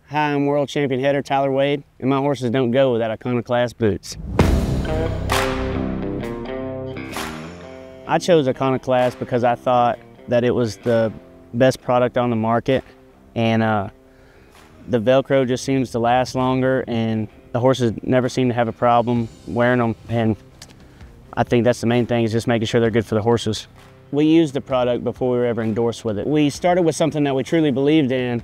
Hi, I'm world champion header Tyler Wade, and my horses don't go without Iconoclast boots. I chose Iconoclast because I thought that it was the best product on the market, and the Velcro just seems to last longer, and the horses never seem to have a problem wearing them, and I think that's the main thing, is just making sure they're good for the horses. We used the product before we were ever endorsed with it. We started with something that we truly believed in,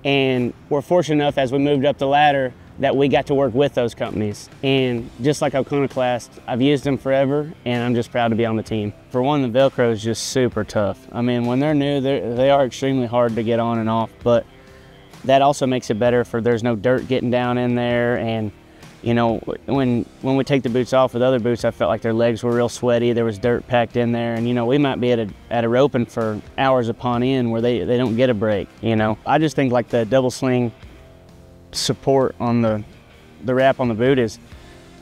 and we're fortunate enough as we moved up the ladder that we got to work with those companies. And just like Iconoclast, I've used them forever, and I'm just proud to be on the team. For one, the Velcro is just super tough. I mean, when they're new, they are extremely hard to get on and off, but that also makes it better for there's no dirt getting down in there. And you know, when we take the boots off with other boots, I felt like their legs were real sweaty. There was dirt packed in there, and you know, we might be at a roping for hours upon end where they don't get a break. You know, I just think like the double sling support on the wrap on the boot is,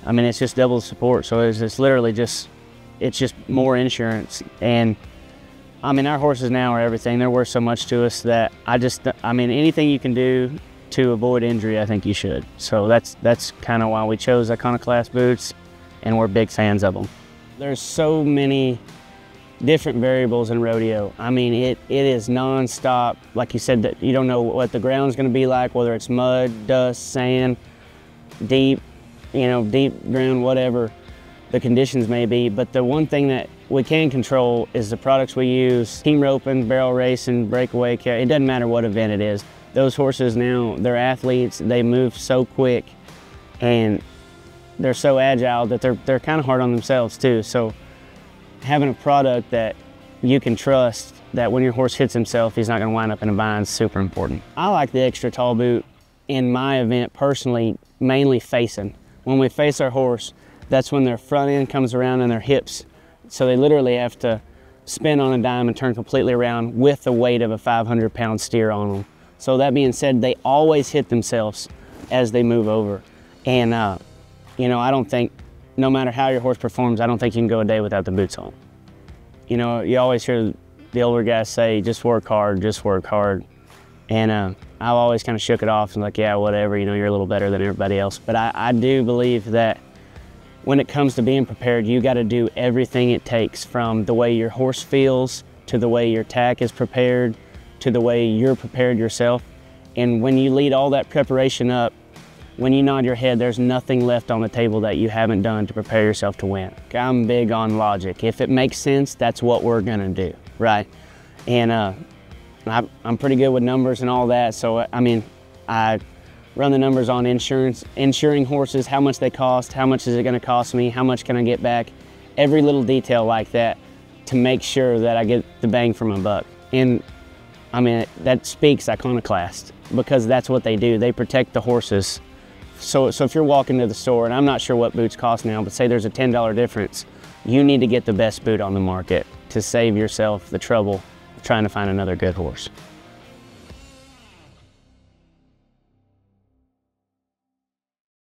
I mean, it's just double support. So it's literally just, it's just more insurance. And I mean, our horses now are everything. They're worth so much to us that I mean, anything you can do to avoid injury, I think you should. So that's kind of why we chose Iconoclast boots, and we're big fans of them. There's so many different variables in rodeo. I mean, it is non-stop. Like you said, that you don't know what the ground's gonna be like, whether it's mud, dust, sand, deep, you know, deep ground, whatever the conditions may be. But the one thing that we can control is the products we use. Team roping, barrel racing, breakaway, it doesn't matter what event it is. Those horses now, they're athletes, they move so quick, and they're so agile that they're kind of hard on themselves too. So having a product that you can trust, that when your horse hits himself, he's not gonna wind up in a bind, is super important. I like the extra tall boot in my event personally, mainly facing. When we face our horse, that's when their front end comes around and their hips. So they literally have to spin on a dime and turn completely around with the weight of a 500-pound steer on them. So that being said, they always hit themselves as they move over. And you know, I don't think, no matter how your horse performs, I don't think you can go a day without the boots on. You know, you always hear the older guys say, just work hard, just work hard. And I've always kind of shook it off and like, yeah, whatever, you know, you're a little better than everybody else. But I do believe that when it comes to being prepared, you got to do everything it takes, from the way your horse feels, to the way your tack is prepared, to the way you're prepared yourself. And when you lead all that preparation up, when you nod your head, there's nothing left on the table that you haven't done to prepare yourself to win. I'm big on logic. If it makes sense, that's what we're gonna do, right? And I'm pretty good with numbers and all that, so I mean, I run the numbers on insurance, insuring horses, how much they cost, how much is it gonna cost me, how much can I get back, every little detail like that to make sure that I get the bang for my buck. And I mean, that speaks Iconoclast, because that's what they do. They protect the horses. So if you're walking to the store, and I'm not sure what boots cost now, but say there's a $10 difference, you need to get the best boot on the market to save yourself the trouble of trying to find another good horse.